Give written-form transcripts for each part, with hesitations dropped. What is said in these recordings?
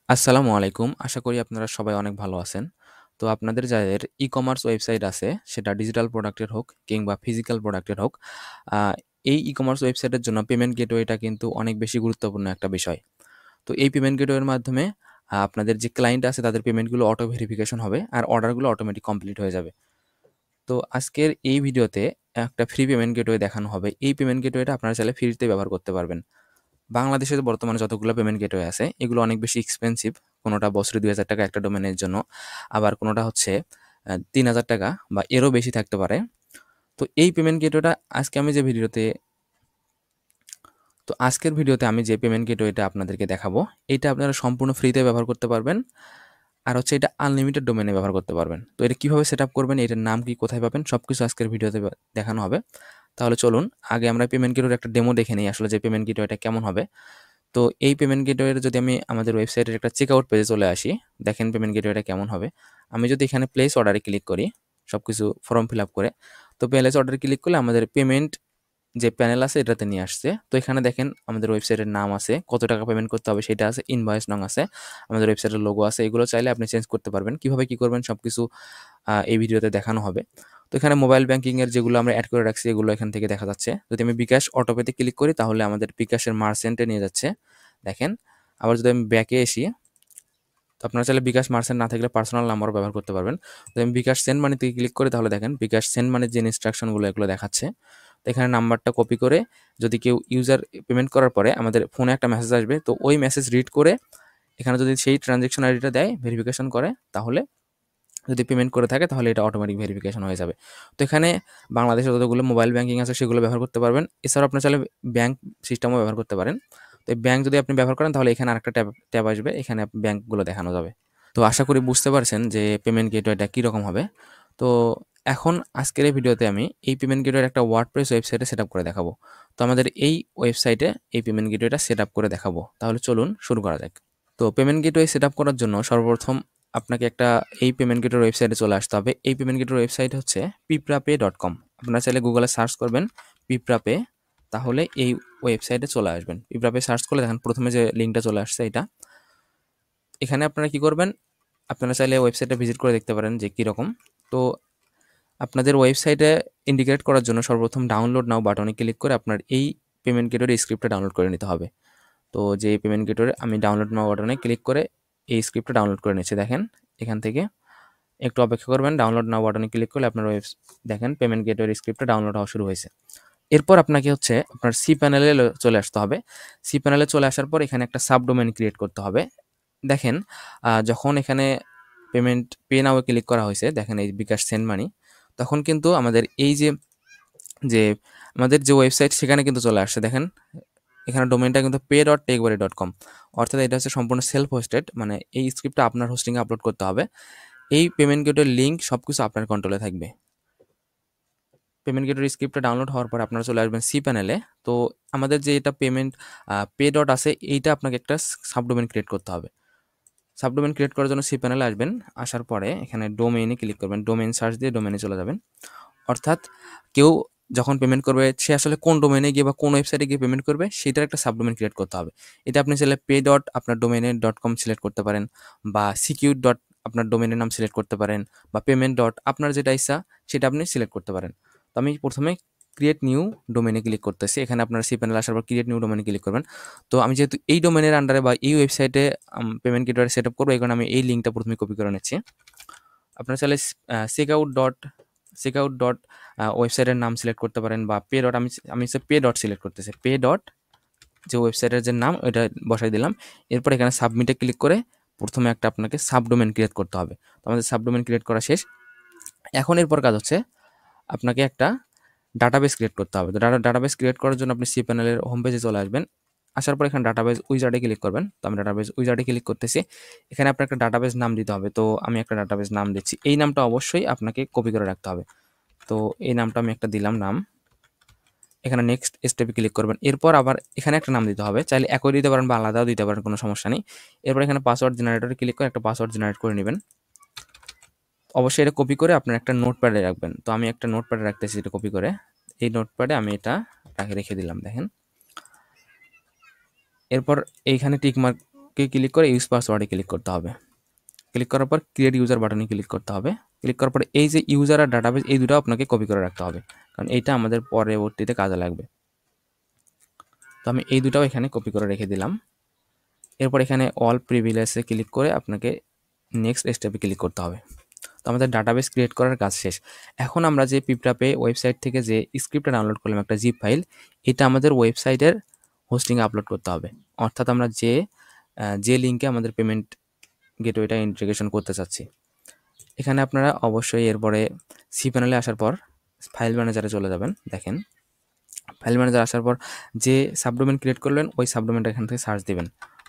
আসসালামু আলাইকুম। আশা করি আপনারা সবাই অনেক ভালো আছেন। তো আপনাদের যাদের ই-কমার্স ওয়েবসাইট আছে, সেটা ডিজিটাল প্রোডাক্টের হোক কিংবা ফিজিক্যাল প্রোডাক্টের হোক, আ এই ই-কমার্স ওয়েবসাইটের জন্য পেমেন্ট গেটওয়েটা কিন্তু অনেক বেশি গুরুত্বপূর্ণ একটা বিষয়। তো এই পেমেন্ট গেটওয়ের মাধ্যমে আপনাদের যে ক্লায়েন্ট আছে তাদের পেমেন্টগুলো অটো ভেরিফিকেশন হবে আর অর্ডারগুলো অটোমেটিক কমপ্লিট হয়ে যাবে। তো আজকের এই ভিডিওতে একটা ফ্রি পেমেন্ট গেটওয়ে দেখানো হবে। এই পেমেন্ট গেটওয়েটা আপনারা চাইলে ফ্রিতে ব্যবহার করতে পারবেন। বাংলাদেশে বর্তমানে যতগুলো পেমেন্ট গেটওয়ে আছে, এগুলো অনেক বেশি এক্সপেনসিভ। কোনোটা বছরে ৳২,০০০ একটা ডোমেনের জন্য। আবার কোনোটা হচ্ছে ৳৩,০০০ বা এরও বেশি থাকতে পারে। তো এই পেমেন্ট গেটওয়েটা আজকে আমি যে ভিডিওতে তো আজকের ভিডিওতে আমি যে পেমেন্ট গেটওয়েটা আপনাদেরকে দেখাবো, এইটা আপনারা সম্পূর্ণ ফ্রিতে ব্যবহার করতে পারবেন। আর হচ্ছে এটা আনলিমিটেড ডোমেনে ব্যবহার করতে পারবেন। তো এটা কিভাবে সেটআপ করবেন, এটার নাম কি, কোথায় পাবেন, সবকিছু আজকের ভিডিওতে দেখানো হবে। তাহলে চলুন আগে আমরা পেমেন্ট গেটওয়ের একটা ডেমো দেখে নিই আসলে যে পেমেন্ট গেটওয়েটা কেমন হবে। তো এই পেমেন্ট গেটওয়ের যদি আমি আমাদের ওয়েবসাইটের একটা চেকআউট পেজে চলে আসি, দেখেন পেমেন্ট গেটওয়েটা কেমন হবে। আমি যদি এখানে প্লেস অর্ডারে ক্লিক করি, সবকিছু ফর্ম ফিল আপ করে, তো প্লেস অর্ডারে ক্লিক করলে আমাদের পেমেন্ট যে প্যানেল আছে এটাতে নিয়ে আসছে। তো এখানে দেখেন আমাদের ওয়েবসাইটের নাম আছে, কত টাকা পেমেন্ট করতে হবে সেটা আছে, ইনভয়েস নং আছে, আমাদের ওয়েবসাইটের লোগো আছে। এগুলো চাইলে আপনি চেঞ্জ করতে পারবেন। কিভাবে কি করবেন সবকিছু এই ভিডিওতে দেখানো হবে। তো এখানে মোবাইল ব্যাংকিংয়ের যেগুলো আমরা অ্যাড করে রাখছি এগুলো এখান থেকে দেখা যাচ্ছে। যদি আমি বিকাশ অটোপেতে ক্লিক করি তাহলে আমাদের বিকাশের মার্চেন্টে নিয়ে যাচ্ছে। দেখেন, আবার যদি আমি ব্যাকে আসি, তো আপনারা চাইলে বিকাশ মার্চেন্ট না থাকলে পার্সোনাল নাম্বারও ব্যবহার করতে পারবেন। যদি আমি বিকাশ সেন্ড মানি থেকে ক্লিক করি তাহলে দেখেন বিকাশ সেন্ড মানির যে ইনস্ট্রাকশনগুলো এগুলো দেখাচ্ছে। তো এখানে নাম্বারটা কপি করে যদি কেউ ইউজার পেমেন্ট করার পরে আমাদের ফোনে একটা মেসেজ আসবে, তো ওই মেসেজ রিড করে এখানে যদি সেই ট্রানজ্যাকশন আইডিটা দেয়, ভেরিফিকেশন করে, তাহলে যদি পেমেন্ট করে থাকে তাহলে এটা অটোমেটিক ভেরিফিকেশন হয়ে যাবে। তো এখানে বাংলাদেশে যতগুলো মোবাইল ব্যাংকিং আছে সেগুলো ব্যবহার করতে পারবেন। এছাড়াও আপনার চাইলে ব্যাংক সিস্টেমও ব্যবহার করতে পারেন। তো এই ব্যাংক যদি আপনি ব্যবহার করেন তাহলে এখানে আরেকটা ট্যাব আসবে, এখানে ব্যাংকগুলো দেখানো যাবে। তো আশা করি বুঝতে পারছেন যে পেমেন্ট গেটওয়েটা কীরকম হবে। তো এখন আজকের এই ভিডিওতে আমি এই পেমেন্ট গেটওয়ের একটা ওয়ার্ডপ্রেস ওয়েবসাইটে সেট আপ করে দেখাবো। তো আমাদের এই ওয়েবসাইটে এই পেমেন্ট গেটওয়েটা সেট আপ করে দেখাবো। তাহলে চলুন শুরু করা যাক। তো পেমেন্ট গেটওয়ে সেট আপ করার জন্য সর্বপ্রথম আপনাকে একটা এই পেমেন্ট গেটের ওয়েবসাইটে চলে আসতে হবে। এই পেমেন্ট গেটের ওয়েবসাইট হচ্ছে piprapay.com। আপনারা চাইলে গুগলে সার্চ করবেন পিপ্রাপে, তাহলে এই ওয়েবসাইটে চলে আসবেন। পিপ্রাপে সার্চ করলে দেখেন প্রথমে যে লিঙ্কটা চলে আসছে এটা। এখানে আপনারা কি করবেন, আপনারা চাইলে ওয়েবসাইটটা ভিজিট করে দেখতে পারেন যে কীরকম। তো আপনাদের ওয়েবসাইটে ইন্ডিকেট করার জন্য সর্বপ্রথম ডাউনলোড নাও বাটনে ক্লিক করে আপনার এই পেমেন্ট গেটের স্ক্রিপ্টটা ডাউনলোড করে নিতে হবে। তো যে পেমেন্ট গেটওয়ে আমি ডাউনলোড নাও বাটনে ক্লিক করে এই স্ক্রিপ্টটা ডাউনলোড করে নিচ্ছি। দেখেন এখান থেকে একটু অপেক্ষা করবেন। ডাউনলোড নাও বাটনে ক্লিক করলে আপনার দেখেন পেমেন্ট গেটওয়ের স্ক্রিপ্টটা ডাউনলোড হওয়া শুরু হয়েছে। এরপর আপনাকে হচ্ছে আপনার সি প্যানেলে চলে আসতে হবে। সি প্যানেলে চলে আসার পর এখানে একটা সাবডোমেইন ক্রিয়েট করতে হবে। দেখেন যখন এখানে পেমেন্ট পে নাও ক্লিক করা হয়েছে, দেখেন এই বিকাশ সেন্ড মানি, তখন কিন্তু আমাদের এই যে আমাদের যে ওয়েবসাইট সেখানে কিন্তু চলে আসছে। দেখেন এখানে ডোমেইনটা কিন্তু pay.techbuddy.com, অর্থাৎ এটা হচ্ছে সম্পূর্ণ সেলফ হোস্টেড, মানে এই স্ক্রিপ্টটা আপনার হোস্টিংয়ে আপলোড করতে হবে। এই পেমেন্ট গেটওয়ের লিঙ্ক সবকিছু আপনার কন্ট্রোলে থাকবে। পেমেন্ট গেটওয়ের স্ক্রিপ্টটা ডাউনলোড হওয়ার পর আপনারা চলে আসবেন সি প্যানেলে। তো আমাদের যে এটা পেমেন্ট পে ডট আছে, এইটা আপনাকে একটা সাবডোমেইন ক্রিয়েট করতে হবে। সাবডোমেইন ক্রিয়েট করার জন্য সি প্যানেলে আসবেন। আসার পরে এখানে ডোমেইনে ক্লিক করবেন। ডোমেইন সার্চ দিয়ে ডোমেইনে চলে যাবেন। অর্থাৎ কেউ যখন পেমেন্ট করবে সে আসলে কোন ডোমেইনে গিয়ে বা কোন ওয়েবসাইটে গিয়ে পেমেন্ট করবে সেটার একটা সাবডোমেইন ক্রিয়েট করতে হবে। এটা আপনি চাইলে পে ডট আপনার ডোমেইনে .com সিলেক্ট করতে পারেন, বা সিকিউর ডট আপনার ডোমেইনের নাম সিলেক্ট করতে পারেন, বা পেমেন্ট ডট আপনার যেটা ইচ্ছা সেটা আপনি সিলেক্ট করতে পারেন। তো আমি প্রথমে ক্রিয়েট নিউ ডোমেইনে ক্লিক করতেছি। এখানে আপনার সি প্যানেল আসার পর ক্রিয়েট নিউ ডোমেইনে ক্লিক করবেন। তো আমি যেহেতু এই ডোমেইনের আন্ডারে বা এই ওয়েবসাইটে পেমেন্ট গেটওয়ে সেট আপ করবো, এই কারণে আমি এই লিঙ্কটা প্রথমে কপি করে নিচ্ছি। আপনারা চাইলে চেকআউট ডট ওয়েবসাইটের নাম সিলেক্ট করতে পারেন, বা পে ডট আমি পে ডট সিলেক্ট করতেছি। পে ডট যে ওয়েবসাইটের যে নাম ওইটা বসাই দিলাম। এরপর এখানে সাবমিটে ক্লিক করে প্রথমে একটা আপনাকে সাবডোমেইন ক্রিয়েট করতে হবে। তো আমাদের সাবডোমেইন ক্রিয়েট করা শেষ। এখন এরপর কাজ হচ্ছে আপনাকে একটা ডাটাবেস ক্রিয়েট করতে হবে। তো ডাটাবেস ক্রিয়েট করার জন্য আপনি সি প্যানেলের হোম পেজে চলে আসবেন। আসার পর এখানে ডাটাবেস উইজার্ডে ক্লিক করবেন। তো আমি ডাটাবেস উইজার্ডে ক্লিক করতেছি। এখানে আপনার একটা ডাটাবেস নাম দিতে হবে। তো আমি একটা ডাটাবেস নাম দিচ্ছি। এই নামটা অবশ্যই আপনাকে কপি করে রাখতে হবে। তো এই নামটা আমি একটা দিলাম নাম। এখানে নেক্সট স্টেপে ক্লিক করবেন। এরপর আবার এখানে একটা নাম দিতে হবে। চাইলে একই দিতে পারেন বা আলাদাও দিতে পারেন, কোনো সমস্যা নেই। এরপর এখানে পাসওয়ার্ড জেনারেটরে ক্লিক করে একটা পাসওয়ার্ড জেনারেট করে নেবেন। অবশ্যই এটা কপি করে আপনার একটা নোটপ্যাডে রাখবেন। তো আমি একটা নোটপ্যাডে রাখতেছি এটা কপি করে। এই নোটপ্যাডে আমি এটা রেখে দিলাম। দেখেন এরপর এইখানে টিকমার্ক লককে ক্লিক করে ইউজ পাসওয়ার্ডে ক্লিক করতে হবে। ক্লিক করার পর ক্রিয়েট ইউজার বাটনে ক্লিক করতে হবে। ক্লিক করার পরে এই যে ইউজার আর ডাটাবেস এই দুটো আপনাকে কপি করে রাখতে হবে, কারণ এইটা আমাদের পরবর্তীতে কাজে লাগবে। তো আমি এই দুটাও এখানে কপি করে রেখে দিলাম। এরপর এখানে অল প্রিভিলেজে ক্লিক করে আপনাকে নেক্সট স্টেপে ক্লিক করতে হবে। তো আমাদের ডাটাবেস ক্রিয়েট করার কাজ শেষ। এখন আমরা যে পিপড্রাপে ওয়েবসাইট থেকে যে স্ক্রিপ্টটা ডাউনলোড করলাম একটা জিপ ফাইল, এটা আমাদের ওয়েবসাইটের হোস্টিংয়ে আপলোড করতে হবে। অর্থাৎ আমরা যে লিঙ্কে আমাদের পেমেন্ট গেটওয়েটা ইন্টিগ্রেশন করতে চাচ্ছি। এখানে আপনারা অবশ্যই এরপরে সি প্যানেলে আসার পর ফাইল ম্যানেজারে চলে যাবেন। দেখেন ফাইল ম্যানেজার আসার পর যে সাবডোমেন ক্রিয়েট করলেন ওই সাবডোমেনটা এখান থেকে সার্চ দিবেন।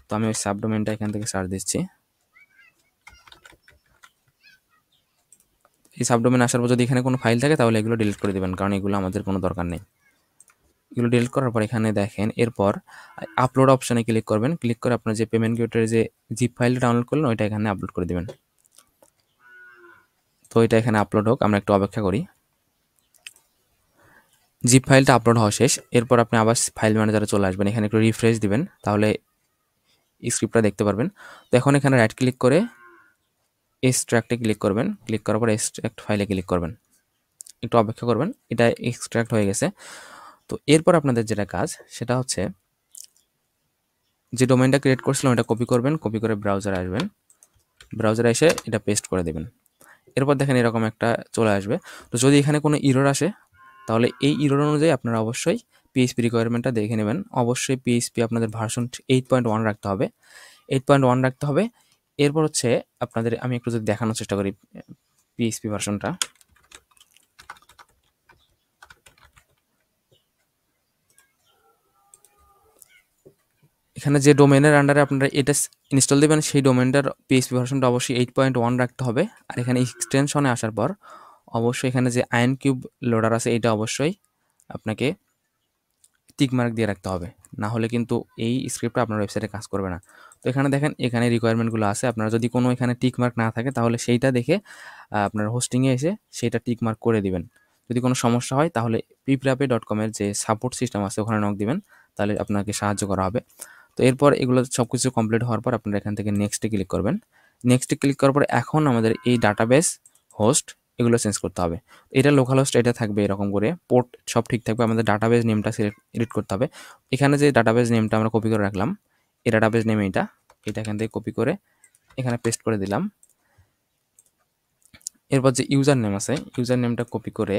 তো আমি ওই সাবডোমেনটা এখান থেকে সার্চ দিচ্ছি। এই সাবডোমেন আসার পর যদি এখানে কোনো ফাইল থাকে তাহলে এগুলো ডিলিট করে দেবেন, কারণ এগুলো আমাদের কোনো দরকার নেই। এগুলো ডিলিট করার পর এখানে দেখেন এরপর আপলোড অপশানে ক্লিক করবেন। ক্লিক করে আপনার যে পেমেন্ট গেটওয়ের যে জিপ ফাইলটা ডাউনলোড করলেন ওইটা এখানে আপলোড করে দেবেন। তো এটা এখানে আপলোড হোক, আমরা একটু অপেক্ষা করি। জিপ ফাইলটা আপলোড হওয়া শেষ। এরপর আপনি আবার ফাইল ম্যানেজারে চলে আসবেন, এখানে একটু রিফ্রেশ দিবেন, তাহলে স্ক্রিপ্টটা দেখতে পারবেন। তো এখন এখানে রাইট ক্লিক করে এক্সট্রাক্টে ক্লিক করবেন। ক্লিক করার পর এক্সট্রাক্ট ফাইলে ক্লিক করবেন, একটু অপেক্ষা করবেন, এটা এক্সট্রাক্ট হয়ে গেছে। তো এরপর আপনাদের যেটা কাজ সেটা হচ্ছে যে ডোমেইনটা ক্রিয়েট করছিলাম এটা কপি করবেন, কপি করে ব্রাউজারে আসবেন, ব্রাউজারে এসে এটা পেস্ট করে দেবেন। এরপর দেখেন এরকম একটা চলে আসবে। তো যদি এখানে কোনো ইরর আসে তাহলে এই ইরর অনুযায়ী আপনারা অবশ্যই পিএইচপি রিকোয়ারমেন্টটা দেখে নেবেন। অবশ্যই পিএইচপি আপনাদের ভার্সন 8.1 রাখতে হবে, 8.1 রাখতে হবে। এরপর হচ্ছে আপনাদের আমি একটু যদি দেখানোর চেষ্টা করি পিএইচপি ভার্সনটা। এখানে যে ডোমেনের আন্ডারে আপনারা এটা ইনস্টল দেবেন সেই ডোমেনটার পিএইচপি ভার্সনটা অবশ্যই 8.1 রাখতে হবে। আর এখানে এক্সটেনশনে আসার পর অবশ্যই এখানে যে আয়ন কিউব লোডার আছে এটা অবশ্যই আপনাকে টিক মার্ক দিয়ে রাখতে হবে, না হলে কিন্তু এই স্ক্রিপ্টটা আপনার ওয়েবসাইটে কাজ করবে না। তো এখানে দেখেন এখানে রিকোয়ারমেন্টগুলো আছে, আপনারা যদি কোনো এখানে টিক মার্ক না থাকে তাহলে সেইটা দেখে আপনার হোস্টিংয়ে এসে সেইটা টিক মার্ক করে দিবেন। যদি কোনো সমস্যা হয় তাহলে pipdrape.com এর যে সাপোর্ট সিস্টেম আছে ওখানে নক দিবেন, তাহলে আপনাকে সাহায্য করা হবে। তো এরপর এগুলো সব কিছু কমপ্লিট হওয়ার পর আপনারা এখান থেকে নেক্সটে ক্লিক করবেন। নেক্সটে ক্লিক করার পরে এখন আমাদের এই ডাটাবেস হোস্ট এগুলো চেঞ্জ করতে হবে। এটা লোকাল হোস্ট এটা থাকবে এরকম করে, পোর্ট সব ঠিক থাকবে, আমাদের ডাটাবেস নেমটা এডিট করতে হবে। এখানে যে ডাটাবেস নেমটা আমরা কপি করে রাখলাম এই ডাটাবেস নেম এটা এখান থেকে কপি করে এখানে পেস্ট করে দিলাম। এরপর যে ইউজার নেম আছে ইউজার নেমটা কপি করে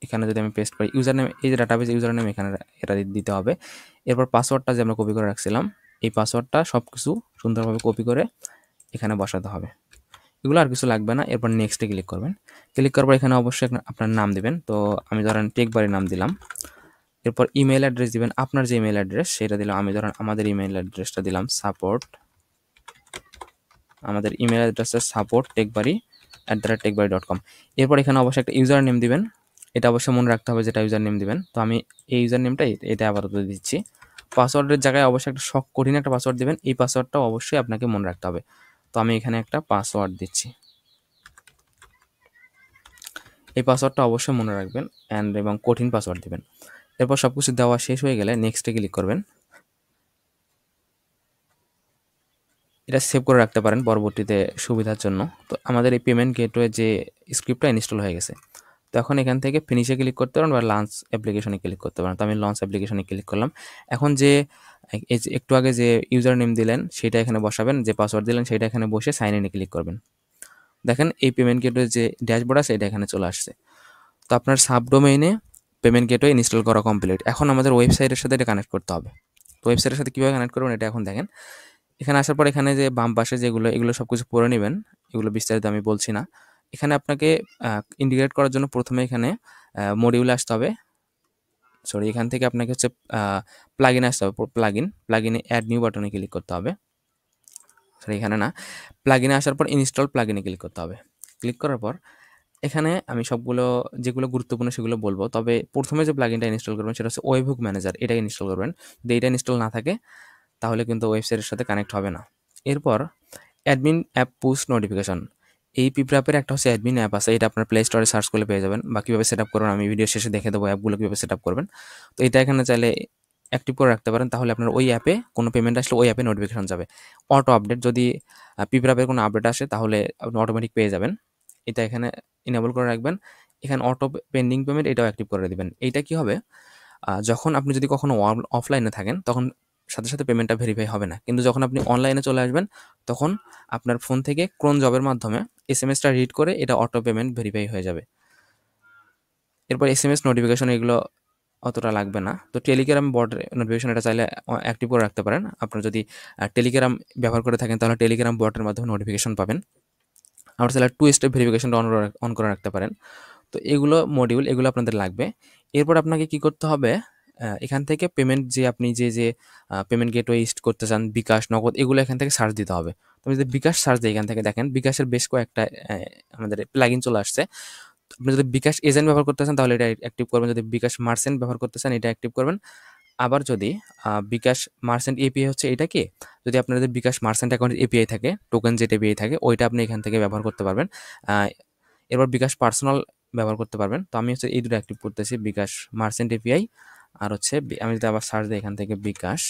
এখানে যদি আমি পেস্ট করি ইউজার নেম, এই যে ডাটাবেস ইউজার নেম এখানে এটা দিতে হবে। এরপর পাসওয়ার্ডটা যে আমরা কপি করে রাখছিলাম এই পাসওয়ার্ডটা সব কিছু সুন্দরভাবে কপি করে এখানে বসাতে হবে। এগুলো আর কিছু লাগবে না। এরপর নেক্সটে ক্লিক করবেন। ক্লিক করার পর এখানে অবশ্যই আপনার নাম দিবেন। তো আমি ধরেন টেকবারি নাম দিলাম। এরপর ইমেল অ্যাড্রেস দিবেন, আপনার যে ইমেল অ্যাড্রেস সেটা দিলাম। আমি ধরেন আমাদের ইমেল অ্যাড্রেসটা দিলাম সাপোর্ট, আমাদের ইমেল অ্যাড্রেসটা support@techbari@techbari.com। এরপর এখানে অবশ্যই একটা ইউজার নেম দিবেন, এটা অবশ্যই মনে রাখতে হবে যেটা ইউজার নেম দিবেন। তো আমি এই ইউজার নেমটা এটা আপাতত দিচ্ছি। পাসওয়ার্ডের জায়গায় অবশ্যই একটা কঠিন একটা পাসওয়ার্ড দিবেন, এই পাসওয়ার্ডটাও অবশ্যই আপনাকে মনে রাখতে হবে। তো আমি এখানে একটা পাসওয়ার্ড দিচ্ছি, এই পাসওয়ার্ডটা অবশ্যই মনে রাখবেন এবং কঠিন পাসওয়ার্ড দিবেন। এরপর সব কিছু দেওয়া শেষ হয়ে গেলে নেক্সটে ক্লিক করবেন। এটা সেভ করে রাখতে পারেন পরবর্তীতে সুবিধার জন্য। তো আমাদের এই পেমেন্ট গেটওয়ে যে স্ক্রিপ্টটা ইনস্টল হয়ে গেছে। তো এখন এখান থেকে ফিনিশে ক্লিক করতে পারেন বা লঞ্চ অ্যাপ্লিকেশনে ক্লিক করতে পারেন। তো আমি লঞ্চ অ্যাপ্লিকেশনে ক্লিক করলাম। এখন যে একটু আগে যে ইউজার নেম দিলেন সেটা এখানে বসাবেন, যে পাসওয়ার্ড দিলেন সেটা এখানে বসে সাইন ইনে ক্লিক করবেন। দেখেন এই পেমেন্ট গেটওয়ে যে ড্যাশবোর্ড আছে এটা এখানে চলে আসছে। তো আপনার সাবডোমেইনে পেমেন্ট গেটওয়ে ইনস্টল করা কমপ্লিট। এখন আমাদের ওয়েবসাইটের সাথে এটা কানেক্ট করতে হবে। তো ওয়েবসাইটের সাথে কীভাবে কানেক্ট করবেন এটা এখন দেখেন। এখানে আসার পর এখানে যে বাম পাশে যেগুলো এগুলো সব কিছু পড়ে নেবেন, এগুলো বিস্তারিত আমি বলছি না। এখানে আপনাকে ইন্টিগ্রেট করার জন্য প্রথমে এখানে মডিউলে আসতে হবে, সরি এখান থেকে আপনাকে হচ্ছে প্লাগইনে আসতে হবে। প্লাগইনে অ্যাড নিউ বাটনে ক্লিক করতে হবে, সরি এখানে না, প্লাগইনে আসার পর ইনস্টল প্লাগইনে ক্লিক করতে হবে। ক্লিক করার পর এখানে আমি সবগুলো যেগুলো গুরুত্বপূর্ণ সেগুলো বলবো, তবে প্রথমে যে প্লাগইনটা ইনস্টল করবেন সেটা হচ্ছে ওয়েবহুক ম্যানেজার, এটা ইনস্টল করবেন। যদি এটা ইনস্টল না থাকে তাহলে কিন্তু ওয়েবসাইটের সাথে কানেক্ট হবে না। এরপর অ্যাডমিন অ্যাপ পুশ নোটিফিকেশন, এই পিপড্রাপের একটা হচ্ছে অ্যাডমিন অ্যাপ আছে, এটা আপনার প্লে স্টোরে সার্চ করলে পেয়ে যাবেন, বা কীভাবে সেট আপ করবেন আমি ভিডিও শেষে দেখে দেবো অ্যাপগুলো কীভাবে সেট আপ করবেন। তো এটা এখানে চাইলে অ্যাক্টিভ করে রাখতে পারেন, তাহলে আপনার ওই অ্যাপে কোনো পেমেন্ট আসলে ওই অ্যাপে নোটিফিকেশন যাবে। অটো আপডেট যদি পিপের অ্যাপের কোনো আপডেট আসে তাহলে আপনি অটোমেটিক পেয়ে যাবেন। এটা এখানে ইনেবল করে রাখবেন। এখানে অটো পেন্ডিং পেমেন্ট এটাও অ্যাক্টিভ করে দিবেন। এইটা কি হবে, যখন আপনি যদি কখনো অফলাইনে থাকেন তখন সাথে সাথে পেমেন্টটা ভেরিফাই হবে না, কিন্তু যখন আপনি অনলাইনে চলে আসবেন তখন আপনার ফোন থেকে ক্রোন জবের মাধ্যমে এসএমএসটা রিড করে এটা অটো পেমেন্ট ভেরিফাই হয়ে যাবে। এরপর এসএমএস নোটিফিকেশন এগুলো অতটা লাগবে না। তো টেলিগ্রাম বট নোটিফিকেশন এটা চাইলে অ্যাক্টিভ করে রাখতে পারেন। আপনার যদি টেলিগ্রাম ব্যবহার করে থাকেন তাহলে টেলিগ্রাম বটের মাধ্যমে নোটিফিকেশন পাবেন। আবার চাইলে 2 স্টেপ ভেরিফিকেশনটা অন করে রাখতে পারেন। তো এগুলো মডিউল এগুলো আপনাদের লাগবে। এরপর আপনাকে কি করতে হবে, এখান থেকে পেমেন্ট যে আপনি যে পেমেন্ট গেটওয়ে ইউজ করতে চান, বিকাশ, নগদ এগুলো এখান থেকে সার্চ দিতে হবে। তো আমি যদি বিকাশ সার্চ দিই এখান থেকে দেখেন বিকাশের বেশ কয়েকটা আমাদের প্লাগইন চলে আসছে। আপনি যদি বিকাশ এজেন্ট ব্যবহার করতে চান তাহলে এটা অ্যাক্টিভ করবেন, যদি বিকাশ মার্চেন্ট ব্যবহার করতে চান এটা অ্যাক্টিভ করবেন। আবার যদি বিকাশ মার্চেন্ট এপিআই হচ্ছে এটা কি, যদি আপনার যদি বিকাশ মার্চেন্ট অ্যাকাউন্টের এপিআই থাকে, টোকেন যেটা এপিআই থাকে ওইটা আপনি এখান থেকে ব্যবহার করতে পারবেন। এরপর বিকাশ পার্সোনাল ব্যবহার করতে পারবেন। তো আমি হচ্ছে এই দুটো অ্যাক্টিভ করতেছি, বিকাশ মার্চেন্ট এপিআই আর হচ্ছে আমি যদি আবার সার্চ দিই এখান থেকে বিকাশ,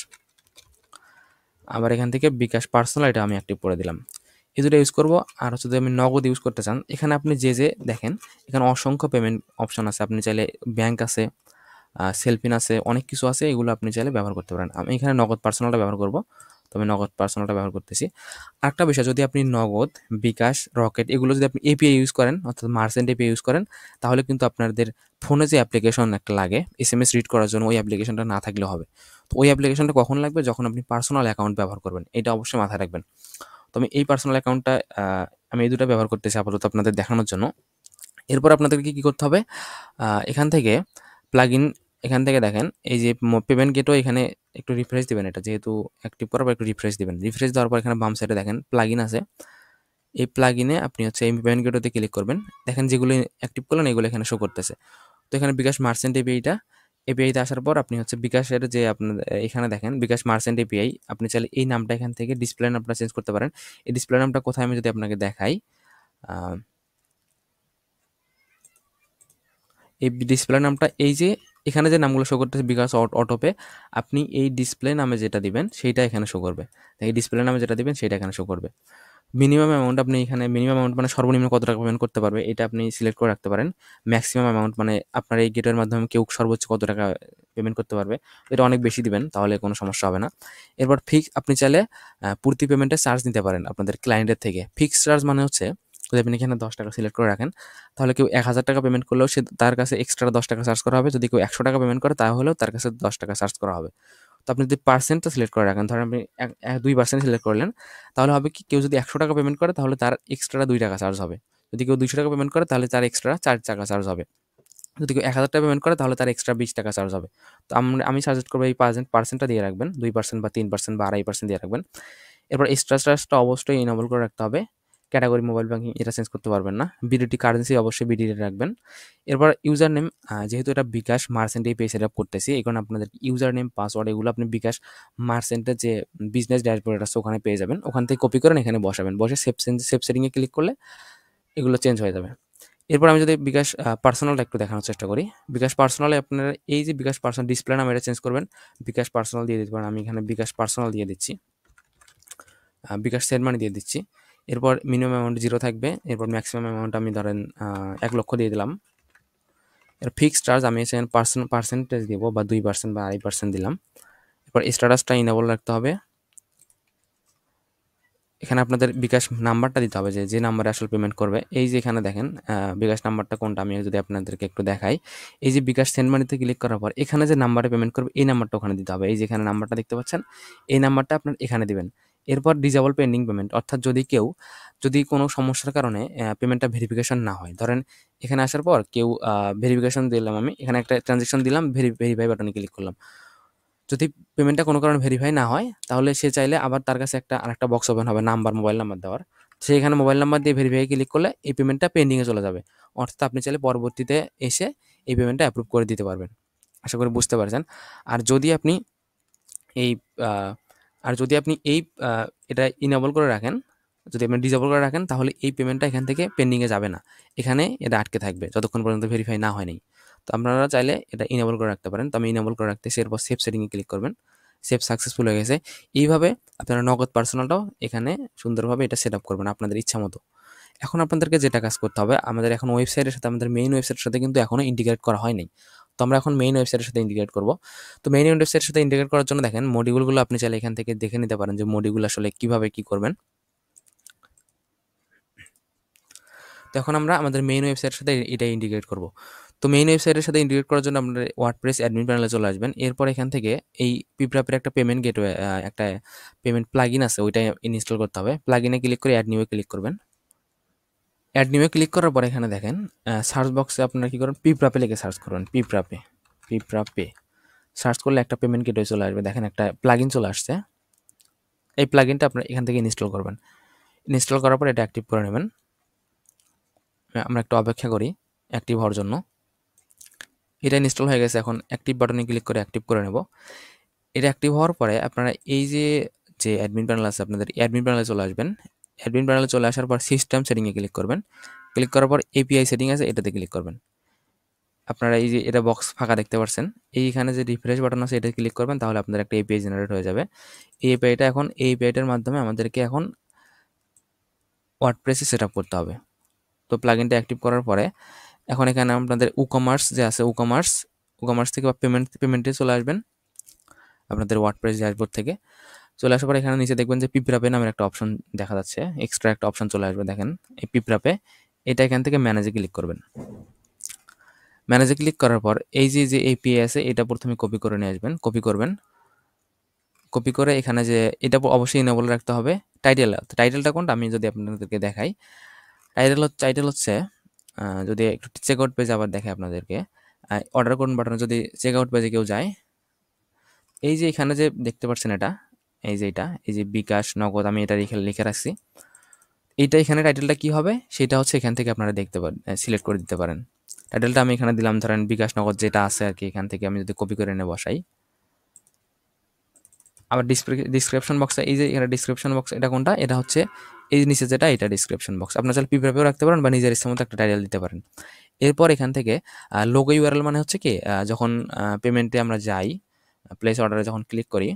আবার এখান থেকে বিকাশ পার্সোনাল এটা আমি অ্যাক্টিভ করে দিলাম। এই দুটো ইউজ করবো। আর হচ্ছে যদি আমি নগদ ইউজ করতে চান এখানে আপনি যে দেখেন এখানে অসংখ্য পেমেন্ট অপশন আছে, আপনি চাইলে ব্যাংক আছে, সেলফিন আছে, অনেক কিছু আছে, এগুলো আপনি চাইলে ব্যবহার করতে পারেন। আমি এখানে নগদ পার্সোনালটা ব্যবহার করব, তো আমি নগদ পার্সোনালটা ব্যবহার করতেছি। আরেকটা বিষয়, যদি আপনি নগদ, বিকাশ, রকেট এগুলো যদি আপনি এপিআই ইউজ করেন অর্থাৎ মার্চেন্ট এপিআই ইউজ করেন তাহলে কিন্তু আপনাদের ফোনে যে অ্যাপ্লিকেশন একটা লাগে এসএমএস রিড করার জন্য ওই অ্যাপ্লিকেশনটা না থাকলে হবে। তো ওই অ্যাপ্লিকেশনটা কখন লাগবে, যখন আপনি পার্সোনাল অ্যাকাউন্ট ব্যবহার করবেন, এটা অবশ্যই মাথায় রাখবেন। তো আমি এই পার্সোনাল অ্যাকাউন্টটা আমি এই দুটো ব্যবহার করতেছি আপাতত আপনাদের দেখানোর জন্য। এরপর আপনাদেরকে কি করতে হবে, এখান থেকে প্লাগইন এখান থেকে দেখেন এই যে পেমেন্ট গেটওয়ে এখানে একটু রিফ্রেশ দিবেন, এটা যেহেতু অ্যাক্টিভ করার পর একটু রিফ্রেশ দিবেন। রিফ্রেশ দেওয়ার পর এখানে বাম সাইডে দেখেন প্লাগইন আছে, এই প্লাগইনে আপনি হচ্ছে এই পেমেন্ট গেটওয়েতে ক্লিক করবেন। দেখেন যেগুলো অ্যাক্টিভ করলেন এগুলো এখানে শো করতেছে। তো এখানে বিকাশ মার্চেন্ট এপিআইটা, এপিআইতে আসার পর আপনি হচ্ছে বিকাশের যে আপনার এখানে দেখেন বিকাশ মার্চেন্ট এপিআই, আপনি চাইলে এই নামটা এখান থেকে ডিসপ্লে নামটা চেঞ্জ করতে পারেন। এই ডিসপ্লে নামটা কোথায় আমি যদি আপনাকে দেখাই, এই ডিসপ্লে নামটা এই যে এখানে যে নামগুলো শো করতেছে বিকাশ অটোপে, আপনি এই ডিসপ্লে নামে যেটা দিবেন সেইটা এখানে শো করবে। এই ডিসপ্লে নামে যেটা দিবেন সেটা এখানে শো করবে। মিনিমাম অ্যামাউন্ট আপনি এখানে মিনিমাম অ্যামাউন্ট মানে সর্বনিম্ন কত টাকা পেমেন্ট করতে পারবে এটা আপনি সিলেক্ট করে রাখতে পারেন। ম্যাক্সিমাম অ্যামাউন্ট মানে আপনার এই গেটের মাধ্যমে কেউ সর্বোচ্চ কত টাকা পেমেন্ট করতে পারবে, এটা অনেক বেশি দিবেন তাহলে কোনো সমস্যা হবে না। এরপর ফিক্স আপনি চাইলে প্রতি পেমেন্টে চার্জ নিতে পারেন আপনাদের ক্লায়েন্টের থেকে। ফিক্সড চার্জ মানে হচ্ছে যদি আপনি এখানে 10 টাকা সিলেক্ট করে রাখেন তাহলে কেউ 1000 টাকা পেমেন্ট করলেও সে তার কাছে এক্সট্রা 10 টাকা চার্জ করা হবে। যদি কেউ 100 টাকা পেমেন্ট করে তাহলেও তার কাছে 10 টাকা চার্জ করা হবে। তো আপনি যদি পার্সেন্টটা সিলেক্ট করে রাখেন, ধরেন আপনি 2% সিলেক্ট করলেন, তাহলে হবে কি কেউ যদি 100 টাকা পেমেন্ট করে তাহলে তার এক্সট্রা 2 টাকা চার্জ হবে। যদি কেউ 200 টাকা পেমেন্ট করে তাহলে তার এক্সট্রা 4 টাকা চার্জ হবে। যদি কেউ 1000 টাকা পেমেন্ট করে তাহলে তার এক্সট্রা 20 টাকা চার্জ হবে। তো আমি সাজেস্ট করবো এই পার্সেন্টটা দিয়ে রাখবেন, 2% বা 3% বা 2.5% দিয়ে রাখবেন। এরপর এক্সট্রা চার্জটা অবশ্যই ইনেবল করে রাখতে হবে। ক্যাটাগরি মোবাইল ব্যাংকিং এটা চেঞ্জ করতে পারবেন না। বিডিটি কারেন্সি অবশ্যই বিডিটি রাখবেন। এরপর ইউজার নেম, যেহেতু এটা বিকাশ মার্চেন্টে পেজ সেট আপ করতেছি এই কারণে আপনাদের ইউজার নেম পাসওয়ার্ড এগুলো আপনি বিকাশ মার্চেন্টের যে বিজনেস ড্যাশবোর্ড আছে ওখানে পেয়ে যাবেন, ওখান থেকে কপি করেন এখানে বসাবেন, বসে সেভ সেটিংয়ে ক্লিক করলে এগুলো চেঞ্জ হয়ে যাবে। এরপর আমি যদি বিকাশ পার্সোনালটা একটু দেখানোর চেষ্টা করি। বিকাশ পার্সোনালে আপনারা এই যে বিকাশ পার্সোনাল ডিসপ্লে নাম এটা চেঞ্জ করবেন, বিকাশ পার্সোনাল দিয়ে দিতে পারেন। আমি এখানে বিকাশ পার্সোনাল দিয়ে দিচ্ছি, বিকাশ সেন্ড মানি দিয়ে দিচ্ছি। এরপর মিনিমাম অ্যামাউন্ট 0 থাকবে। এরপর ম্যাক্সিমাম অ্যামাউন্ট আমি ধরেন 1 লক্ষ দিয়ে দিলাম। এর ফিক্সড চার্জ আমি এখানে পার্সেন্টেজ দিব বা 2% বা 2.5% দিলাম। এরপর স্ট্যাটাসটা ইনেবল রাখতে হবে। এখানে আপনাদের বিকাশ নাম্বারটা দিতে হবে, যে নাম্বারে আসলে পেমেন্ট করবে। এই যে এখানে দেখেন বিকাশ নাম্বারটা কোনটা আমি যদি আপনাদেরকে একটু দেখাই, এই যে বিকাশ সেন্ড মানিতে ক্লিক করার পর এখানে যে নাম্বারে পেমেন্ট করবে এই নাম্বারটা ওখানে দিতে হবে। এই যে এখানে নাম্বারটা দেখতে পাচ্ছেন, এই নাম্বারটা আপনার এখানে দিবেন। এরপর ডিজেবল পেন্ডিং পেমেন্ট, অর্থাৎ যদি কোনো সমস্যার কারণে পেমেন্টটা ভেরিফিকেশন না হয়, ধরেন এখানে আসার পর কেউ ভেরিফিকেশন দিলাম, আমি এখানে একটা ট্রানজেকশন দিলাম, ভেরিফাই বাটনে ক্লিক করলাম। যদি পেমেন্টটা কোনো কারণে ভেরিফাই না হয় তাহলে সে চাইলে আবার তার কাছে আরেকটা বক্স ওপেন হবে মোবাইল নাম্বার দেওয়ার। সে এখানে মোবাইল নাম্বার দিয়ে ভেরিফাই ক্লিক করলে এই পেমেন্টটা পেন্ডিংয়ে চলে যাবে। অর্থাৎ আপনি চাইলে পরবর্তীতে এসে এই পেমেন্টটা অ্যাপ্রুভ করে দিতে পারবেন। আশা করি বুঝতে পারছেন। আর যদি আপনি এই এটা ইনেবল করে রাখেন, যদি আপনি ডিসেবল করে রাখেন তাহলে এই পেমেন্টটা এখান থেকে পেন্ডিংয়ে যাবে না, এখানে এটা আটকে থাকবে যতক্ষণ পর্যন্ত ভেরিফাই না হয়নি। তো আপনারা চাইলে এটা ইনেবল করে রাখতে পারেন। তো আমি ইনেবল করে রাখতেছি। এরপর সেভ সেটিংয়ে ক্লিক করবেন। সেভ সাকসেসফুল হয়ে গেছে। এইভাবে আপনারা নগদ পার্সোনালটাও এখানে সুন্দরভাবে এটা সেট আপ করবেন আপনাদের ইচ্ছা মতো। এখন আপনাদেরকে যেটা কাজ করতে হবে, আমাদের এখন ওয়েবসাইটের সাথে আমাদের মেইন ওয়েবসাইটের সাথে কিন্তু এখনো ইন্টিগ্রেট করা হয়নি। তো আমরা এখন মেইন ওয়েবসাইটের সাথে ইন্টিগ্রেট করব। তো মেইন ওয়েবসাইটের সাথে ইন্টিগ্রেট করার জন্য দেখেন মডিউলগুলো আপনি চাইলে এখান থেকে দেখে নিতে পারেন যে মডিউল আসলে কিভাবে কি করবেন। তো এখন আমরা আমাদের মেইন ওয়েবসাইটের সাথে এটা ইন্টিগ্রেট করব। তো মেইন ওয়েবসাইটের সাথে ইন্টিগ্রেট করার জন্য আপনার ওয়ার্ডপ্রেস অ্যাডমিন প্যানেলে চলে আসবেন। এরপর এখান থেকে এই পিপরাপের একটা পেমেন্ট গেটওয়ে একটা পেমেন্ট প্লাগইন আছে, ওইটা ইনস্টল করতে হবে। প্লাগইনে ক্লিক করে অ্যাড নিউয়ে ক্লিক করবেন। অ্যাড নিউয়ে ক্লিক করার পর এখানে দেখেন সার্চ বক্সে আপনারা কী করবেন, পিপরাপে লিখে সার্চ করবেন। পিপরাপে সার্চ করলে একটা পেমেন্ট গেটওয়ে চলে আসবে। দেখেন একটা প্লাগইন চলে আসছে। এই প্লাগইনটা আপনারা এখান থেকে ইনস্টল করবেন। ইনস্টল করার পর এটা অ্যাক্টিভ করে নেবেন। আমরা একটু অপেক্ষা করি অ্যাক্টিভ হওয়ার জন্য। এটা ইনস্টল হয়ে গেছে। এখন অ্যাক্টিভ বাটনে ক্লিক করে অ্যাক্টিভ করে নেব। এটা অ্যাক্টিভ হওয়ার পরে আপনারা এই যে অ্যাডমিন প্যানেল আছে আপনাদের অ্যাডমিন প্যানেলে চলে আসবেন। অ্যাডমিন প্যানেলে চলে আসার পর সিস্টেম সেটিংয়ে ক্লিক করবেন। ক্লিক করার পর এপিআই সেটিং আছে, এটাতে ক্লিক করবেন। আপনারা এই যে এটা বক্স ফাঁকা দেখতে পাচ্ছেন, এইখানে যে রিফ্রেশ বাটন আছে এটা ক্লিক করবেন, তাহলে আপনাদের একটা এপিআই জেনারেট হয়ে যাবে। এই এপিআইটা এখন এই এপিআইটার মাধ্যমে আমাদেরকে এখন ওয়ার্ডপ্রেসে সেট আপ করতে হবে। তো প্লাগইনটা অ্যাক্টিভ করার পরে এখন এখানে আপনাদের উকমার্স যে আছে, উকমার্স থেকে বা পেমেন্টে চলে আসবেন আপনাদের ওয়ার্ডপ্রেস ড্যাশবোর্ড থেকে। চলে আসার পরে এখানে নিচে দেখবেন যে পিপরাপে নামের একটা অপশন দেখা যাচ্ছে, এক্সট্রা একটা অপশন চলে আসবে। দেখেন এই পিপরাপে, এটা এখান থেকে ম্যানেজে ক্লিক করবেন। ম্যানেজে ক্লিক করার পর এই যে এপিআই আছে এটা প্রথমে কপি করে নিয়ে আসবেন। কপি করবেন, কপি করে এখানে যে এটা অবশ্যই ইনেবল রাখতে হবে। টাইটেলটা কোনটা আমি যদি আপনাদেরকে দেখাই, টাইটেল হচ্ছে যদি একটু চেক আউট পেজে আবার দেখে আপনাদেরকে, অর্ডার করুন বাটনে যদি চেক আউট পেজে কেউ যায়, এই যে এখানে যে দেখতে পাচ্ছেন এটা, এই যে বিকাশ নগদ, আমি এটা লিখে রাখছি। এইটা এখানে টাইটেলটা কি হবে সেটা হচ্ছে এখান থেকে আপনারা দেখতে পারেন, সিলেক্ট করে দিতে পারেন। টাইটেলটা আমি এখানে দিলাম ধরেন বিকাশ নগদ যেটা আছে আর কি, এখান থেকে আমি যদি কপি করে এনে বসাই। আবার ডিসক্রিপশন বক্সে এই যে এখানে ডিসক্রিপশন বক্স, এটা কোনটা, এটা হচ্ছে এই নিচে যেটা, এটা ডিসক্রিপশন বক্স। আপনার চাইলে পিপরাপেও রাখতে পারেন বা নিজের ইচ্ছা মতো একটা টাইটেল দিতে পারেন। এরপর এখান থেকে লোগো ইউআরএল মানে হচ্ছে কি, যখন পেমেন্টে আমরা যাই, প্লেস অর্ডারে যখন ক্লিক করি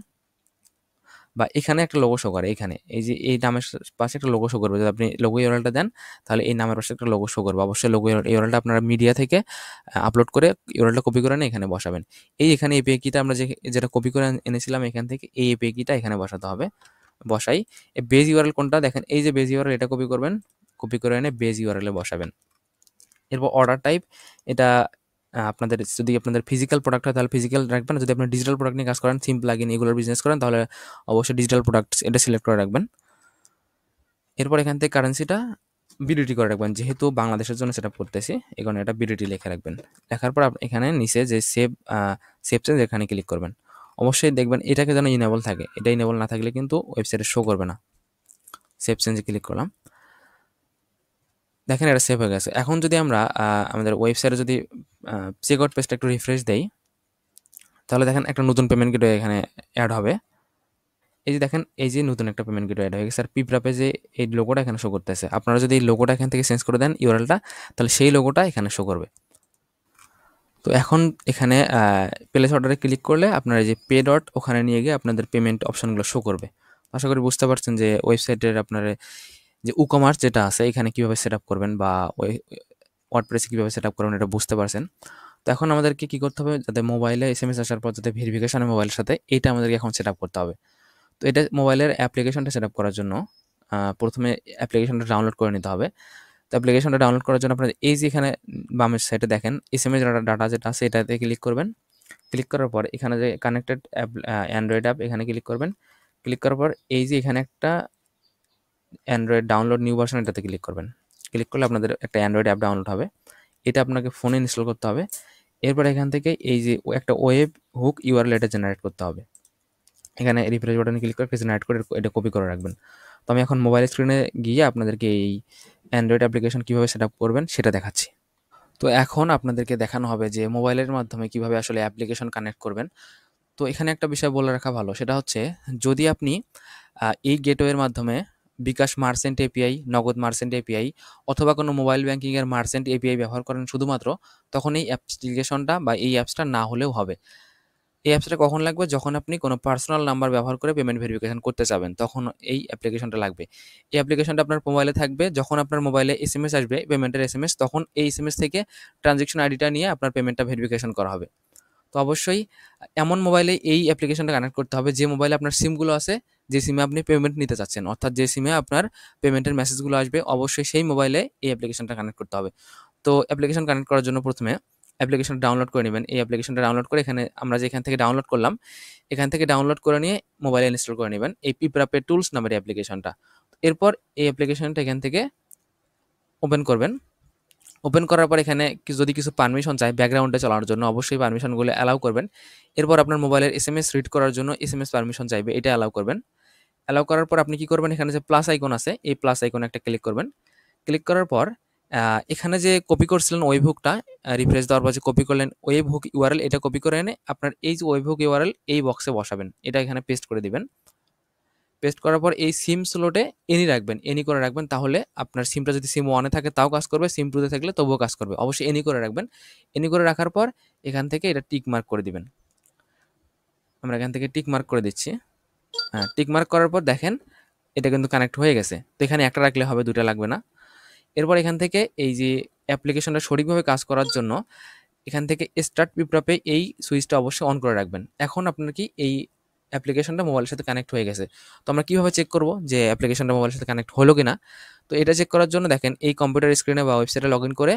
বা এখানে একটা লোগো শো করে, এখানে এই যে এই নামের পাশে একটা লোগো শো করবে। যদি আপনি লোগো ইউআরএলটা দেন তাহলে এই নামের পাশে একটা লোগো শো করবে। অবশ্যই লোগো ইউআরএলটা আপনারা মিডিয়া থেকে আপলোড করে ইউআরএলটা কপি করে এনে এখানে বসাবেন। এখানে এপিআই কিটা আমরা যেটা কপি করে এনেছিলাম এখান থেকে, এই এপিআই কিটা এখানে বসাতে হবে। বসাই বেজ ইউআরএল কোনটা, দেখেন এই যে বেজ ইউআরএল, এটা কপি করবেন, কপি করে এনে বেজ ইউআরএলে বসাবেন। এরপর অর্ডার টাইপ, এটা আপনাদের যদি আপনাদের ফিজিক্যাল প্রোডাক্ট হয় তাহলে ফিজিক্যাল রাখবেন। যদি আপনার ডিজিটাল প্রোডাক্ট নিয়ে কাজ করেন, সিম প্লাগইন এগুলোর বিজনেস করেন, তাহলে অবশ্যই ডিজিটাল প্রোডাক্ট এটা সিলেক্ট করে রাখবেন। এরপর এখান থেকে কারেন্সিটা বিডিটি করে রাখবেন, যেহেতু বাংলাদেশের জন্য সেট আপ করতেছি এই কারণে এটা বিডিটি লিখে রাখবেন। লেখার পর এখানে নিচে যে সেভ চেঞ্জ এখানে ক্লিক করবেন। অবশ্যই দেখবেন এটাকে যেন ইনেবল থাকে, এটা ইনেবল না থাকলে কিন্তু ওয়েবসাইটে শো করবে না। সেভ চেঞ্জে ক্লিক করলাম, দেখেন এটা সেভ হয়ে গেছে। এখন যদি আমরা আমাদের ওয়েবসাইটে যদি চেক আউট পেজটা একটু রিফ্রেশ দেই, তাহলে দেখেন একটা নতুন পেমেন্ট গেটওয়ে এখানে অ্যাড হবে। এই যে দেখেন এই যে নতুন একটা পেমেন্ট গেটওয়ে অ্যাড হয়ে গেছে আর পিপরাপে যে এই লোগোটা এখানে শো করতেছে। আপনারা যদি এই লোগোটা এখান থেকে চেঞ্জ করে দেন ইউআরএলটা, তাহলে সেই লোগোটা এখানে শো করবে। তো এখন এখানে প্লেস অর্ডারে ক্লিক করলে আপনারা যে পে ডট ওখানে নিয়ে গিয়ে আপনাদের পেমেন্ট অপশনগুলো শো করবে। আশা করি বুঝতে পারছেন যে ওয়েবসাইটের আপনার যে উকমার্স যেটা আছে এখানে কীভাবে সেট আপ করবেন বা ওয়ার্ডপ্রেসে কীভাবে সেট আপ করবেন এটা বুঝতে পারছেন। তো এখন আমাদেরকে কী করতে হবে, যাতে মোবাইলে এসএমএস আসার পর যাতে ভেরিফিকেশন মোবাইলের সাথে, এইটা আমাদেরকে এখন সেট আপ করতে হবে। তো এটা মোবাইলের অ্যাপ্লিকেশনটা সেট আপ করার জন্য প্রথমে অ্যাপ্লিকেশনটা ডাউনলোড করে নিতে হবে। তো অ্যাপ্লিকেশনটা ডাউনলোড করার জন্য আপনার এই যে এখানে বামের সাইডে দেখেন এসএমএস ডাটা যেটা আছে এটাতে ক্লিক করবেন। ক্লিক করার পর এখানে যে কানেক্টেড অ্যাপ অ্যান্ড্রয়েড অ্যাপ এখানে ক্লিক করবেন। ক্লিক করার পর এই যে এখানে একটা অ্যান্ড্রয়েড ডাউনলোড নিউ ভার্সন, এটাতে ক্লিক করবেন। ক্লিক করলে আপনাদের একটা অ্যান্ড্রয়েড অ্যাপ ডাউনলোড হবে। এটা আপনাকে ফোনে ইনস্টল করতে হবে। এরপর এখান থেকে এই যে একটা ওয়েব হুক ইউআরএল এটা জেনারেট করতে হবে। এখানে রিফ্রেশ বাটনে ক্লিক করে জেনারেট করে এটা কপি করে রাখবেন। তো আমি এখন মোবাইল স্ক্রিনে গিয়ে আপনাদেরকে এই অ্যান্ড্রয়েড অ্যাপ্লিকেশন কীভাবে সেট আপ করবেন সেটা দেখাচ্ছি। তো এখন আপনাদেরকে দেখানো হবে যে মোবাইলের মাধ্যমে কীভাবে আসলে অ্যাপ্লিকেশন কানেক্ট করবেন। তো এখানে একটা বিষয় বলে রাখা ভালো, সেটা হচ্ছে যদি আপনি এই গেটওয়ের মাধ্যমে বিকাশ মার্চেন্ট এপিআই, নগদ মার্চেন্ট এপিআই অথবা কোনো মোবাইল ব্যাংকিংয়ের মার্চেন্ট এপিআই ব্যবহার করেন শুধুমাত্র, তখন এই অ্যাপ্লিকেশনটা বা এই অ্যাপসটা না হলেও হবে। এই অ্যাপসটা কখন লাগবে? যখন আপনি কোনো পার্সোনাল নাম্বার ব্যবহার করে পেমেন্ট ভেরিফিকেশন করতে চাবেন, তখন এই অ্যাপ্লিকেশনটা লাগবে। এই অ্যাপ্লিকেশনটা আপনার মোবাইলে থাকবে। যখন আপনার মোবাইলে এসএমএস আসবে, পেমেন্টের এসএমএস, তখন এই এসএমএস থেকে ট্রানজ্যাকশন আইডিটা নিয়ে আপনার পেমেন্টটা ভেরিফিকেশন করা হবে। তো অবশ্যই এমন মোবাইলে এই অ্যাপ্লিকেশনটা কানেক্ট করতে হবে যে মোবাইলে আপনার সিমগুলো আছে, যে সিমে আপনি পেমেন্ট নিতে চাচ্ছেন, অর্থাৎ যে সিমে আপনার পেমেন্টের মেসেজগুলো আসবে, অবশ্যই সেই মোবাইলে এই অ্যাপ্লিকেশনটা কানেক্ট করতে হবে। তো অ্যাপ্লিকেশন কানেক্ট করার জন্য প্রথমে অ্যাপ্লিকেশনটা ডাউনলোড করে নেবেন। এই অ্যাপ্লিকেশনটা ডাউনলোড করে এখানে আমরা যে এখান থেকে ডাউনলোড করলাম, এখান থেকে ডাউনলোড করে নিয়ে মোবাইলে ইনস্টল করে নেবেন এই পিপরাপে টুলস নামের অ্যাপ্লিকেশনটা। এরপর এই অ্যাপ্লিকেশনটা এখান থেকে ওপেন করবেন। ওপেন করার পর এখানে যদি কিছু পারমিশন চায় ব্যাকগ্রাউন্ডে চলার জন্য, অবশ্যই পারমিশনগুলো অ্যালাউ করবেন। এরপর আপনার মোবাইলের এসএমএস রিড করার জন্য এসএমএস পারমিশন চাইবে, এটা অ্যালাউ করবেন। অ্যালাউ করার পর আপনি কি করবেন, এখানে যে প্লাস আইকন আছে, এই প্লাস আইকনে একটা ক্লিক করবেন। ক্লিক করার পর এখানে যে কপি করছিলেন ওয়েবহুকটা, রিফ্রেশ দেওয়ার পর যে কপি করলেন ওয়েবহুক ইউআরএল, এটা কপি করে এনে আপনার এই যে ওয়েবহুক ইউআরএল এই বক্সে বসাবেন। এটা এখানে পেস্ট করে দিবেন। পেস্ট করার পর এই সিম স্লটে এনি করে রাখবেন, তাহলে আপনার সিমটা যদি সিম 1 এ থাকে তাও কাজ করবে, সিম 2 তে থাকলে তবুও কাজ করবে। অবশ্যই এনি করে রাখবেন। এনি করে রাখার পর এখান থেকে এটা টিক মার্ক করে দিবেন। আমরা এখান থেকে টিক মার্ক করে দিচ্ছি। হ্যাঁ, টিক মার্ক করার পর দেখেন এটা কিন্তু কানেক্ট হয়ে গেছে। তো এখানে একটা রাখলে হবে, 2টা লাগবে না। এরপর এখান থেকে এই যে অ্যাপ্লিকেশনটা সঠিকভাবে কাজ করার জন্য এখান থেকে স্টার্ট পিপরাপে এই সুইচটা অবশ্যই অন করে রাখবেন। এখন আপনার কি এই অ্যাপ্লিকেশনটা মোবাইলের সাথে কানেক্ট হয়ে গেছে। তো আমরা কীভাবে চেক করব যে অ্যাপ্লিকেশনটা মোবাইলের সাথে কানেক্ট হলো কিনা? তো এটা চেক করার জন্য দেখেন এই কম্পিউটার স্ক্রিনে বা ওয়েবসাইটে লগ ইন করে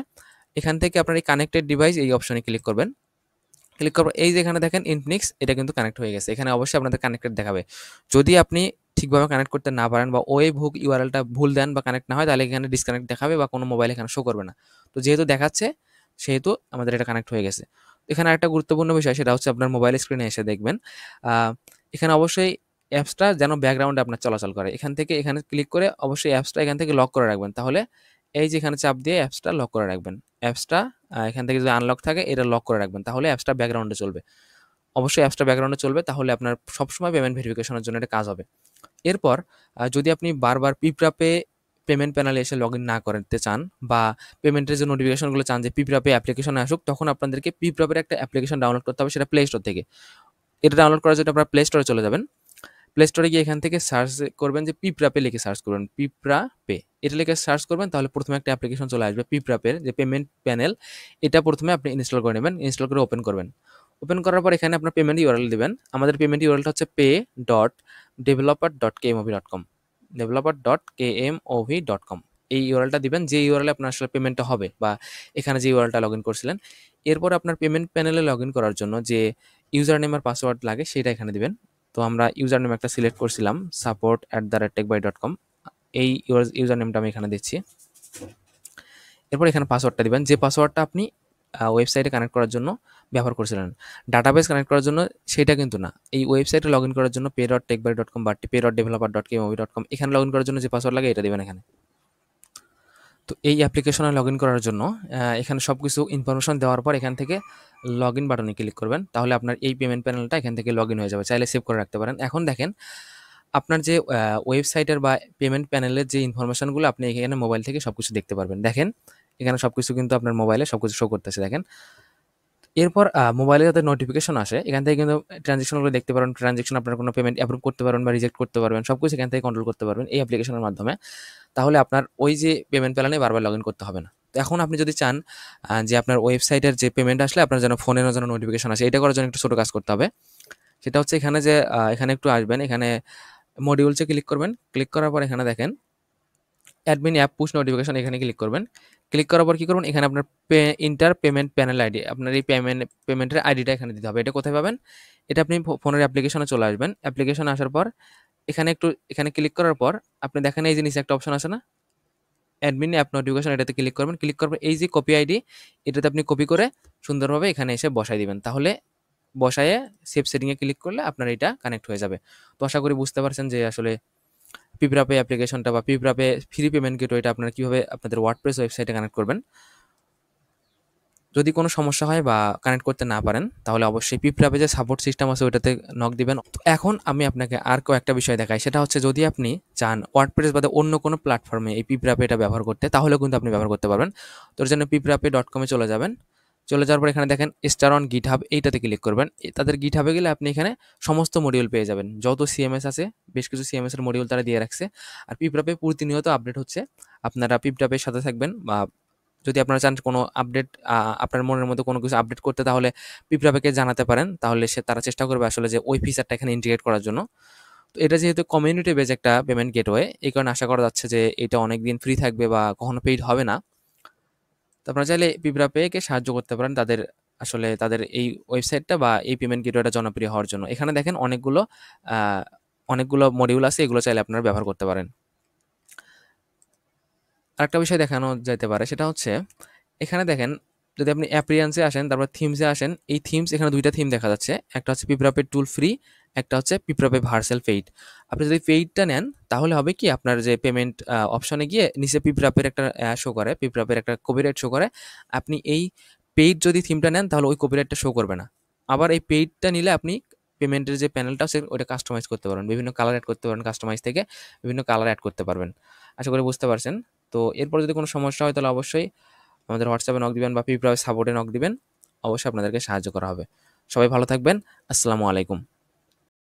এখান থেকে আপনার এই কানেক্টেড ডিভাইস এই অপশনে ক্লিক করবেন। ক্লিক করার পর এই যে এখানে দেখেন ইনফিনিক্স, এটা কিন্তু কানেক্ট হয়ে গেছে। এখানে অবশ্যই আপনাদের কানেক্টেড দেখাবে। যদি আপনি ঠিকভাবে কানেক্ট করতে না পারেন বা ওয়েব হুক ইউআরএলটা ভুল দেন বা কানেক্ট না হয়, তাহলে এখানে ডিসকানেক্ট দেখাবে বা কোনো মোবাইল এখানে শো করবে না। তো যেহেতু দেখাচ্ছে, সেহেতু আমাদের এটা কানেক্ট হয়ে গেছে। এখানে একটা গুরুত্বপূর্ণ বিষয়, সেটা হচ্ছে আপনার মোবাইল স্ক্রিনে এসে দেখবেন এখানে অবশ্যই অ্যাপসটা যেন ব্যাকগ্রাউন্ডে আপনার চলাচল করে। এখান থেকে এখানে ক্লিক করে অবশ্যই অ্যাপসটা এখান থেকে লক করে রাখবেন। তাহলে এই যে এখানে চাপ দিয়ে অ্যাপসটা লক করে রাখবেন। অ্যাপসটা এখান থেকে যদি আনলক থাকে এটা লক করে রাখবেন, তাহলে অ্যাপসটা ব্যাকগ্রাউন্ডে চলবে। অবশ্যই অ্যাপসটা ব্যাকগ্রাউন্ডে চলবে, তাহলে আপনার সবসময় পেমেন্ট ভেরিফিকেশনের জন্য এটা কাজ হবে। এরপর যদি আপনি বারবার পিপরাপে পেমেন্ট প্যানেলে এসে লগ ইন না করতে চান বা পেমেন্টের যে নোটিফিকেশনগুলো চান যে পিপরাপে অ্যাপ্লিকেশনে আসুক, তখন আপনাদেরকে পিপরাপের একটা অ্যাপ্লিকেশন ডাউনলোড করতে হবে, সেটা প্লে স্টোর থেকে। এটা ডাউনলোড করার জন্য আপনারা প্লে স্টোরে চলে যাবেন। প্লে স্টোরে গিয়ে এখান থেকে সার্চ করবেন যে পিপরাপে লিখে সার্চ করবেন, পিপরাপে এটা লিখে সার্চ করবেন, তাহলে প্রথমে একটা অ্যাপ্লিকেশন চলে আসবে পিপরাপের যে পেমেন্ট প্যানেল। এটা প্রথমে আপনি ইনস্টল করে নেবেন, ইনস্টল করে ওপেন করবেন। ওপেন করার পর এখানে আপনার পেমেন্ট ইউআরএল দিবেন। আমাদের পেমেন্ট ইউআরএলটা হচ্ছে pay.developer.kmov.com, developer.kmov.com। এই ইউআরএলটা দিবেন, যে ইউআরএলে আপনার আসলে পেমেন্টটা হবে বা এখানে যে ইউআরএলটা লগ ইন করছিলেন। এরপর আপনার পেমেন্ট প্যানেলে লগ ইন করার জন্য যে ইউজার নেম আর পাসওয়ার্ড লাগে সেটা এখানে দিবেন। তো আমরা ইউজার নেম একটা সিলেক্ট করছিলাম, support@techbyte.com। এই ইউজার নেমটা আমি এখানে দিচ্ছি। এরপর এখানে পাসওয়ার্ডটা দিবেন, যে পাসওয়ার্ডটা আপনি ওয়েবসাইটে কানেক্ট করার জন্য ব্যবহার করছিলেন। ডাটাবেস কানেক্ট করার জন্য সেটা কিন্তু না, এই ওয়েবসাইটে লগ ইন করার জন্য pay.techbyte.com বা pay.developer.kmov.com এখানে লগ ইন করার জন্য যে পাসওয়ার্ড লাগে এটা দিবেন এখানে। তো এই অ্যাপ্লিকেশনে লগ ইন করার জন্য এখানে সব কিছু ইনফরমেশন দেওয়ার পর এখান থেকে লগ ইন বাটনে ক্লিক করবেন, তাহলে আপনার এই পেমেন্ট প্যানেলটা এখান থেকে লগ ইন হয়ে যাবে। চাইলে সেভ করে রাখতে পারেন। এখন দেখেন আপনার যে ওয়েবসাইটের বা পেমেন্ট প্যানেলের যে ইনফরমেশনগুলো আপনি এখানে মোবাইল থেকে সব কিছু দেখতে পারবেন। দেখেন এখানে সব কিছু কিন্তু আপনার মোবাইলে সব কিছু শো করতেছে, দেখেন। এরপর মোবাইলে যাতে নোটিফিকেশন আসে, এখান থেকে কিন্তু ট্রানজ্যাকশনগুলো দেখতে পারবেন। ট্রানজ্যাকশন আপনার কোনো পেমেন্ট অ্যাপ্রুভ করতে পারবেন বা রিজেক্ট করতে পারবেন, সব কিছু এখান থেকে কন্ট্রোল করতে পারবেন এই অ্যাপ্লিকেশনের মাধ্যমে। তাহলে আপনার ওই যে পেমেন্ট প্ল্যানে বারবার লগ ইন করতে হবে না। তো এখন আপনি যদি চান যে আপনার ওয়েবসাইটের যে পেমেন্ট আসলে আপনার যেন ফোনেরও যেন নোটিফিকেশন আসে, এটা করার জন্য একটু ছোটো কাজ করতে হবে। সেটা হচ্ছে এখানে যে এখানে একটু আসবেন, এখানে মডিউলসে ক্লিক করবেন। ক্লিক করার পর এখানে দেখেন অ্যাডমিন অ্যাপ পুশ নোটিফিকেশন, এখানে ক্লিক করবেন। ক্লিক করার পর কী করবেন, এখানে আপনার ইন্টার পেমেন্ট প্যানেল আইডি, আপনার এই পেমেন্টের আইডিটা এখানে দিতে হবে। এটা কোথায় পাবেন? এটা আপনি ফোনের অ্যাপ্লিকেশনে চলে আসবেন। অ্যাপ্লিকেশনে আসার পর এখানে ক্লিক করার পর আপনি দেখেন এই যে নিচে একটা অপশন আছে না, অ্যাডমিন অ্যাপ নোটিফিকেশন, এটাতে ক্লিক করবেন। ক্লিক করার পর এই যে কপি আইডি, এটাতে আপনি কপি করে সুন্দরভাবে এখানে এসে বসাই দিবেন। তাহলে বসায়ে সেভ সেটিংয়ে ক্লিক করলে আপনার এটা কানেক্ট হয়ে যাবে। তো আশা করি বুঝতে পারছেন যে আসলে পিপরাপে অ্যাপ্লিকেশনটা বা পিপরাপে ফ্রি পেমেন্ট গেটওয়েটা আপনারা কীভাবে আপনাদের ওয়ার্ডপ্রেস ওয়েবসাইটে কানেক্ট করবেন। যদি কোনো সমস্যা হয় বা কানেক্ট করতে না পারেন তাহলে অবশ্যই পিপরাপে যে সাপোর্ট সিস্টেম আছে ওইটাতে নক দিবেন। তো এখন আমি আপনাকে আর কয়েকটা বিষয় দেখাই, সেটা হচ্ছে যদি আপনি চান ওয়ার্ডপ্রেস বাদে অন্য কোনো প্ল্যাটফর্মে এই পিপরাপে এটা ব্যবহার করতে, তাহলেও কিন্তু আপনি ব্যবহার করতে পারবেন। তো এর জন্য piprape.com-এ চলে যাবেন। চলে যাওয়ার পর এখানে দেখেন স্টার অন গিটহাব, এইটাতে ক্লিক করবেন। তাদের গিটহাবে গেলে আপনি এখানে সমস্ত মডিউল পেয়ে যাবেন, যত সিএমএস আছে বেশ কিছু সিএমএস এর মডিউল তারা দিয়ে রাখছে। আর পিপরাপে প্রতিনিয়ত আপডেট হচ্ছে, আপনারা পিপরাপের সাথে থাকবেন। বা যদি আপনারা চান কোনো আপডেট, আপনার মনের মধ্যে কোনো কিছু আপডেট করতে, তাহলে পিপরাপেকে জানাতে পারেন, তাহলে তারা চেষ্টা করবে আসলে যে ওই ফিচারটা এখানে ইন্টিগ্রেট করার জন্য। তো এটা যেহেতু কমিউনিটি বেজ একটা পেমেন্ট গেটওয়ে, এই কারণে আশা করা যাচ্ছে যে এটা অনেকদিন ফ্রি থাকবে বা কখনো পেইড হবে না। তো আপনারা চাইলে পিপরাপেকে সাহায্য করতে পারেন তাদের, আসলে তাদের এই ওয়েবসাইটটা বা এই পেমেন্ট গেটওয়েটা জনপ্রিয় হওয়ার জন্য। এখানে দেখেন অনেকগুলো মডিউল আছে, এগুলো চাইলে আপনারা ব্যবহার করতে পারেন। আরেকটা বিষয় দেখানো যেতে পারে, সেটা হচ্ছে এখানে দেখেন, যদি আপনি অ্যাপিয়ারেন্সে আসেন তারপর থিমসে আসেন, এই থিমস এখানে দুইটা থিম দেখা যাচ্ছে, একটা হচ্ছে পিপরাপে টুল ফ্রি, একটা হচ্ছে পিপরাপে ভার্সেল পেইড। আপনি যদি পেইডটা নেন তাহলে হবে কি, আপনার যে পেমেন্ট অপশনে গিয়ে নিচে পিপরাপের একটা শো করে, পিপরাপের একটা কপিরাইট শো করে। আপনি এই পেইড যদি থিমটা নেন তাহলে ওই কপিরাইটটা শো করবে না। আবার এই পেইডটা নিলে আপনি পেমেন্টের যে প্যানেলটা আছে ওটা কাস্টমাইজ করতে পারবেন, বিভিন্ন কালার অ্যাড করতে পারবেন, কাস্টমাইজ থেকে বিভিন্ন কালার অ্যাড করতে পারবেন। আশা করি বুঝতে পারছেন। তো এরপর যদি কোনো সমস্যা হয় তাহলে অবশ্যই আমাদের হোয়াটসঅ্যাপে নক দিবেন বা পিপরাপে সাপোর্টে নক দিবেন, অবশ্যই আপনাদেরকে সাহায্য করা হবে। সবাই ভালো থাকবেন। আসসালামু আলাইকুম।